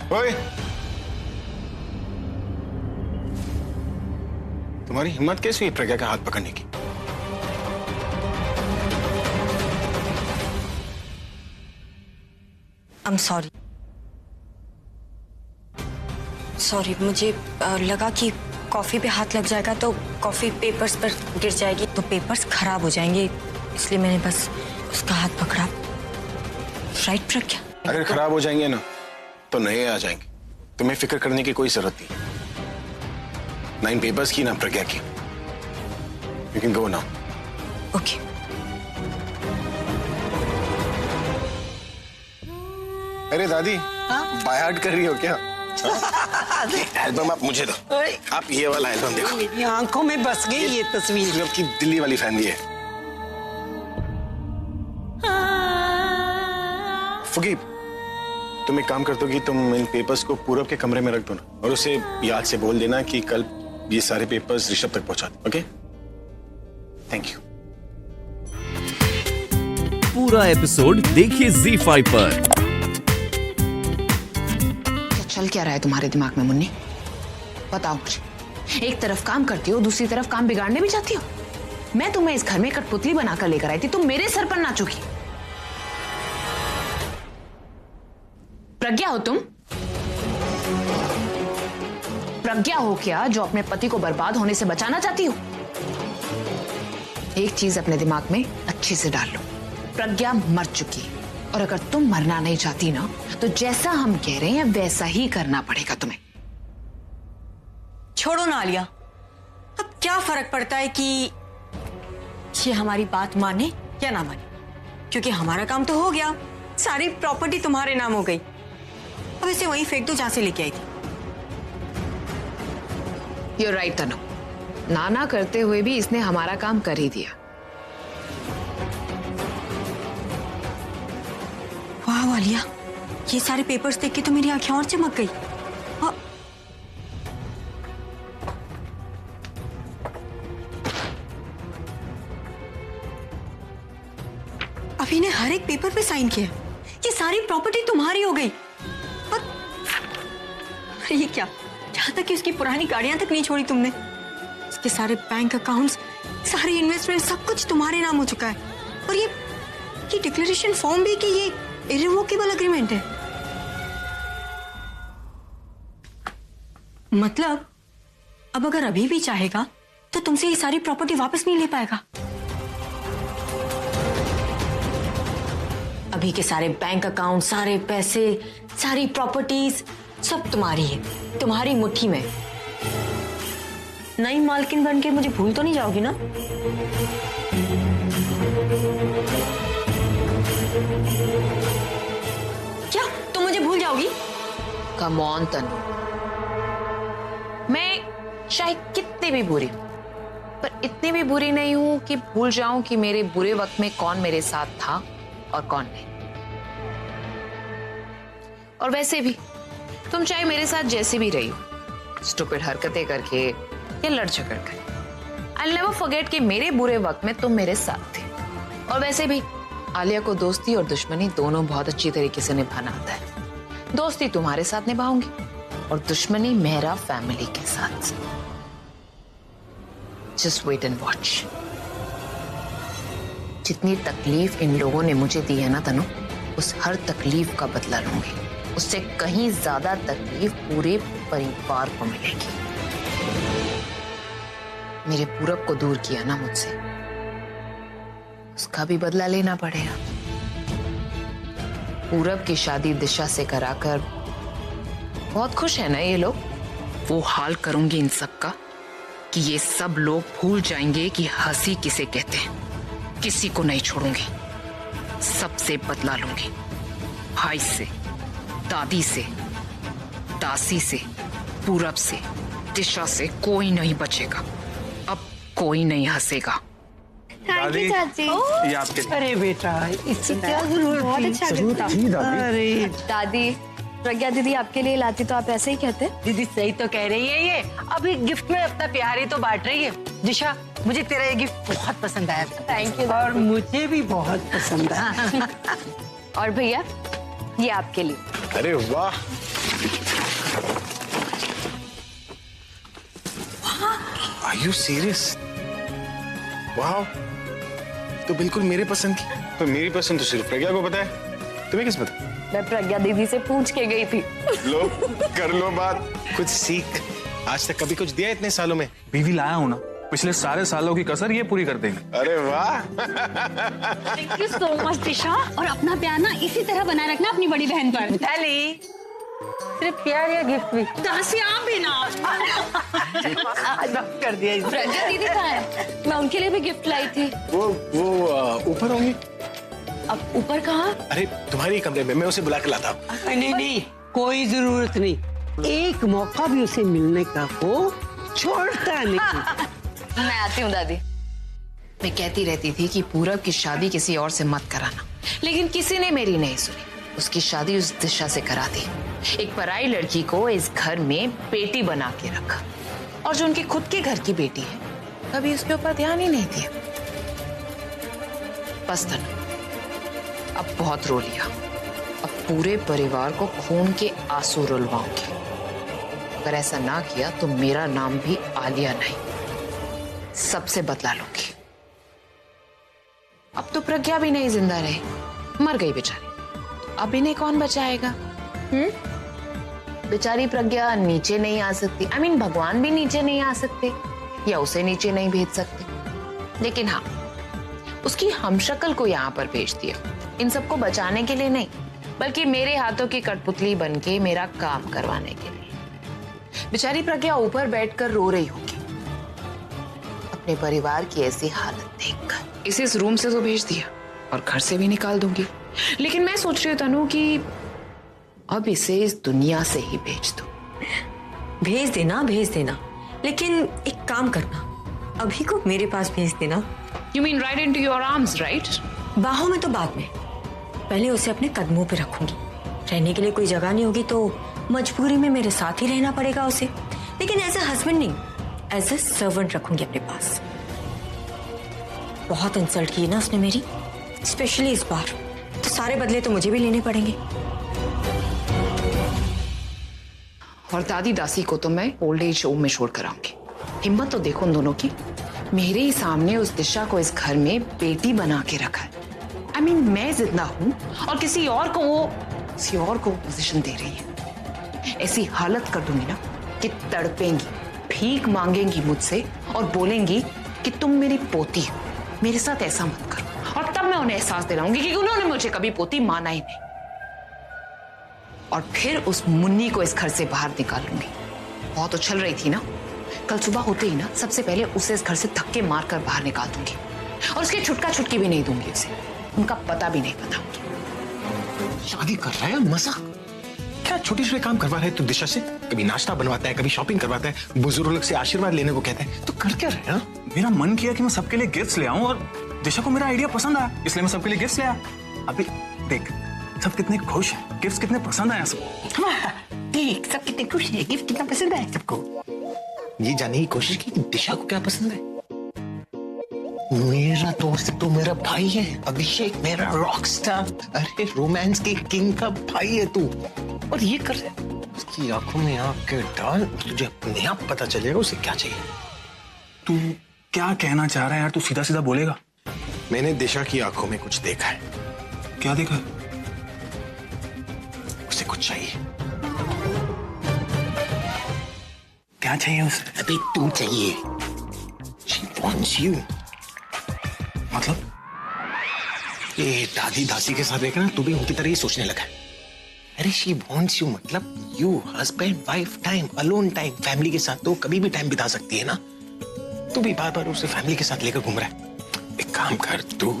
ओए, तुम्हारी हिम्मत कैसी हुई प्रज्ञा का हाथ पकड़ने की? I'm sorry. सॉरी, मुझे लगा कि कॉफी पे हाथ लग जाएगा तो कॉफी पेपर्स पर गिर जाएगी तो पेपर्स खराब हो जाएंगे, इसलिए मैंने बस उसका हाथ पकड़ा। राइट प्रज्ञा? अगर खराब हो जाएंगे ना तो नए आ जाएंगे, तुम्हें फिक्र करने की कोई जरूरत नहीं। 9 पेपर्स की ना प्रज्ञा की। You can go now. Okay. अरे दादी, बाय हार्ट कर रही हो क्या? एल्बम आप मुझे दो। आप ये वाला एल्बम देखो। मेरी आंखों में बस गई ये तस्वीर। पूरब की दिल्ली वाली फैमिली है। फुगी, तुम एक काम कर दो कि तुम इन पेपर्स को पूरब के कमरे में रख दो ना, और उसे याद से बोल देना कि कल ये सारे पेपर्स ऋषभ तक पहुंचा दो। ओके? Thank you. पूरा एपिसोड देखिए ZEE5 पर। चल क्या रहा है तुम्हारे दिमाग में मुन्नी? बताओ मुझे। एक तरफ काम करती हो, दूसरी तरफ काम बिगाड़ने भी चाहती हो। मैं तुम्हें इस घर में कठपुतली बनाकर लेकर आई थी, तुम मेरे सर पर नाचोगी। प्रज्ञा हो तुम? प्रज्ञा हो क्या जो अपने पति को बर्बाद होने से बचाना चाहती हो? एक चीज अपने दिमाग में अच्छे से डाल लो, प्रज्ञा मर चुकी है, और अगर तुम मरना नहीं चाहती ना तो जैसा हम कह रहे हैं वैसा ही करना पड़ेगा तुम्हें। छोड़ो ना आलिया, अब क्या फर्क पड़ता है कि ये हमारी बात माने या ना माने, क्योंकि हमारा काम तो हो गया, सारी प्रॉपर्टी तुम्हारे नाम हो गई। अब इसे वहीं फेंक दो जहां से लेके आई थी। You're right तनु, नाना करते हुए भी इसने हमारा काम कर ही दिया। वाह आलिया, ये सारे पेपर्स देख के तो मेरी आंखें और चमक गई। अभी ने हर एक पेपर पे साइन किया, ये सारी प्रॉपर्टी तुम्हारी हो गई। और ये क्या, जहां तक कि उसकी पुरानी गाड़ियां तक नहीं छोड़ी तुमने। उसके सारे बैंक अकाउंट्स, सारी इन्वेस्टमेंट, सब कुछ तुम्हारे नाम हो चुका है। और ये डिक्लेरेशन फॉर्म भी कि ये इरिवोकेबल एग्रीमेंट है। मतलब अब अगर अभी भी चाहेगा तो तुमसे ये सारी प्रॉपर्टी वापस नहीं ले पाएगा। अभी के सारे बैंक अकाउंट, सारे पैसे, सारी प्रॉपर्टीज सब तुम्हारी है, तुम्हारी मुट्ठी में। नई मालकिन बन के मुझे भूल तो नहीं जाओगी ना? क्या तुम मुझे भूल जाओगी? कम ऑन तनु, मैं चाहे कितनी भी बुरी हूं, पर इतनी भी बुरी नहीं हूं कि भूल जाऊं कि मेरे बुरे वक्त में कौन मेरे साथ था और कौन नहीं। और वैसे भी तुम चाहे मेरे साथ जैसी भी रही हो, स्टूपिड हरकतें करके या लड़ झगड़ कर, I'll never forget कि मेरे बुरे वक्त में तुम मेरे साथ थे। और वैसे भी आलिया को दोस्ती और दुश्मनी दोनों बहुत अच्छी तरीके से निभाना आता है। दोस्ती तुम्हारे साथ निभाऊंगी और दुश्मनी मेरा फैमिली के साथ। Just wait and watch। जितनी तकलीफ इन लोगों ने मुझे दी है ना तनु, उस हर तकलीफ का बदला लूंगी। उससे कहीं ज्यादा तकलीफ पूरे परिवार को मिलेगी। मेरे पूरब को दूर किया ना मुझसे, उसका भी बदला लेना पड़ेगा। पूरब की शादी दिशा से कराकर बहुत खुश है ना ये लोग। वो हाल करूंगी इन सब का कि ये सब लोग भूल जाएंगे कि हंसी किसे कहते हैं। किसी को नहीं छोड़ूंगी, सबसे बदला लूंगी। भाई से, दादी से, दासी से, पूरब से, दिशा से कोई नहीं बचेगा। अब कोई नहीं हंसेगा। दादी, चाची, ये आपके लिए। अरे बेटा, इससे क्या जरूरत बहुत थी? अच्छा गिफ्ट था। अरे दादी, प्रज्ञा दीदी आपके लिए लाती तो आप ऐसे ही कहते। दीदी सही तो कह रही है, ये अभी गिफ्ट में अपना प्यार ही तो बांट रही है। दिशा, मुझे तेरा ये गिफ्ट बहुत पसंद आया। Thank you. और मुझे भी बहुत पसंद आया। और भैया, ये आपके लिए। अरे वाह, Are you serious? वाह, तो बिल्कुल मेरे पसंद की। तो मेरी पसंद तो सिर्फ प्रज्ञा को पता है, तुम्हें किस पता? मैं प्रज्ञा दीदी से पूछ के गई थी। लो, कर लो बात, कुछ सीख। आज तक कभी कुछ दिया इतने सालों में? बीवी लाया हूं ना, पिछले सारे सालों की कसर ये पूरी कर देंगे। अरे वाह। थैंक यू सो मच दिशा, और अपना प्यार ना इसी तरह बनाए रखना अपनी बड़ी बहन पर। मिताली, सिर्फ प्यार या गिफ्ट भी? दासी आप भी ना। माफ कर दिया इसने। प्रज्ञा दीदी कहाँ है? मैं उनके लिए भी गिफ्ट लाई थी। वो ऊपर होंगी। अब ऊपर कहाँ? अरे तुम्हारी कमरे में, मैं उसे बुला के लाता हूँ। नहीं, कोई जरूरत नहीं। एक मौका भी उसे मिलने का हो, छोड़ता नहीं। मैं आती हूँ दादी। मैं कहती रहती थी कि पूरब की शादी किसी और से मत कराना, लेकिन किसी ने मेरी नहीं सुनी। उसकी शादी उस दिशा से करा दी। एक पराई लड़की को इस घर में बेटी बना के रखा, और जो उनके खुद के घर की बेटी है, कभी उसके ऊपर ध्यान ही नहीं दिया। बस तनु, अब बहुत रो लिया। अब पूरे परिवार को खून के आंसू रुलवाऊंगी। अगर ऐसा ना किया तो मेरा नाम भी आलिया नहीं, सबसे बदला लूंगी। अब तो प्रज्ञा भी नहीं जिंदा रही, मर गई बेचारी। अब इन्हें कौन बचाएगा? बेचारी प्रज्ञा नीचे नहीं आ सकती। I mean, भगवान भी नीचे नहीं आ सकते या उसे नीचे नहीं भेज सकते। लेकिन हाँ, उसकी हमशक्ल को यहाँ पर भेज दिया, इन सबको बचाने के लिए नहीं, बल्कि मेरे हाथों की कठपुतली बनके मेरा काम करवाने के लिए। बेचारी प्रज्ञा ऊपर बैठकर रो रही होगी अपने परिवार की ऐसी हालत देखकर। इस रूम से तो भेज दिया और घर से भी निकाल दूंगी, लेकिन मैं सोच रही हूँ तनु कि अब इसे इस दुनिया से ही भेज दो। भेज देना, लेकिन एक काम करना, अभी को मेरे पास भेज देना। You mean right into your arms, right? बाहों में तो बाद में, पहले उसे अपने कदमों पे रखूंगी। रहने के लिए कोई जगह नहीं होगी तो मजबूरी में मेरे साथ ही रहना पड़ेगा उसे, लेकिन एज ए हस्बैंड नहीं, एज ए सर्वेंट रखूंगी अपने पास। बहुत इंसल्ट की ना उसने मेरी, स्पेशली इस बार, तो सारे बदले तो मुझे भी लेने पड़ेंगे। और दादी दासी को तो मैं ओल्ड एज होम में छोड़ कर आऊंगी। हिम्मत तो देखो उन दोनों की, मेरे ही सामने उस दिशा को इस घर में बेटी बना के रखा है। I mean, मैं जिंदा हूं और किसी और को पोजीशन दे रही है। ऐसी हालत कर दूंगी ना कि तड़पेंगी, भीख मांगेंगी मुझसे और बोलेंगी कि तुम मेरी पोती हो, मेरे साथ ऐसा मत करो। और तब मैं उन्हें एहसास दिलाऊंगी कि उन्होंने मुझे कभी पोती माना ही नहीं। और फिर उस मुन्नी को इस घर से बाहर निकालूंगी। बहुत उछल रही थी ना, कल सुबह होते ही ना सबसे पहले उसे इस घर से धक्के मारकर बाहर निकाल दूंगी, और उसकी छुटका छुटकी भी नहीं दूंगी उसे, उनका पता भी नहीं बताऊंगी। शादी कर रहा है, मजा क्या? छोटे छोटे काम करवा रहे हैं तू दिशा से, कभी नाश्ता बनवाता है, कभी शॉपिंग करवाता है, बुजुर्ग लोग से आशीर्वाद लेने को कहता है, तो कर क्या रहे हैं? मेरा मन किया कि मैं सबके लिए गिफ्ट्स ले आऊं, और दिशा को मेरा आइडिया पसंद आया, इसलिए मैं सबके लिए गिफ्ट्स ले आया। अभी देख सब कितने खुश हैं, गिफ्ट्स कितने पसंद आए सबको। देख सब कितने खुश हैं, गिफ्ट कितना पसंद है सबको। ये जानने की कोशिश की कि दिशा को क्या पसंद है। मेरा दोस्त तो मेरा भाई है अभिषेक, मेरा रॉकस्टार, अरे रोमांस के किंग का भाई है तू, और ये कर रहा है। उसकी आंखों में आंख के डाल, तुझे अपने आप पता चलेगा उसे क्या चाहिए। तू क्या कहना चाह रहा है यार? तू सीधा सीधा बोलेगा। मैंने दिशा की आंखों में कुछ देखा है। क्या देखा? उसे कुछ चाहिए। क्या चाहिए उसे? अबे तू चाहिए। She wants you। मतलब ये दादी दासी के साथ देखना, तू भी उनकी तरह ही सोचने लगा है। अरे she wants you मतलब you, husband wife time, alone time, family के साथ तो कभी भी टाइम बिता सकती है ना। तू भी बार बार उसे फैमिली के साथ लेकर घूम रहा है। एक काम कर, तू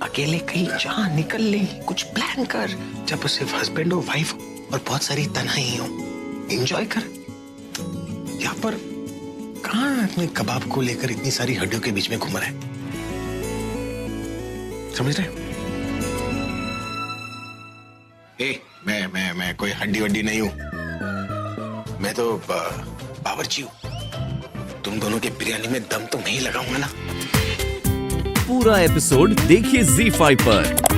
अकेले कहीं जा, निकल ले, कुछ प्लान कर, जब सिर्फ हस्बैंड हो, वाइफ हो और बहुत सारी तन्हाई हो, एंजॉय कर। यहाँ पर कहाँ अपने कबाब को लेकर इतनी सारी हड्डियों के बीच में घूम रहा है, समझ रहे? मैं कोई हड्डी वड्डी नहीं हूं, मैं तो बावर्ची हूं। तुम दोनों के बिरयानी में दम तो नहीं लगाऊंगा ना। पूरा एपिसोड देखिए ZEE5 पर।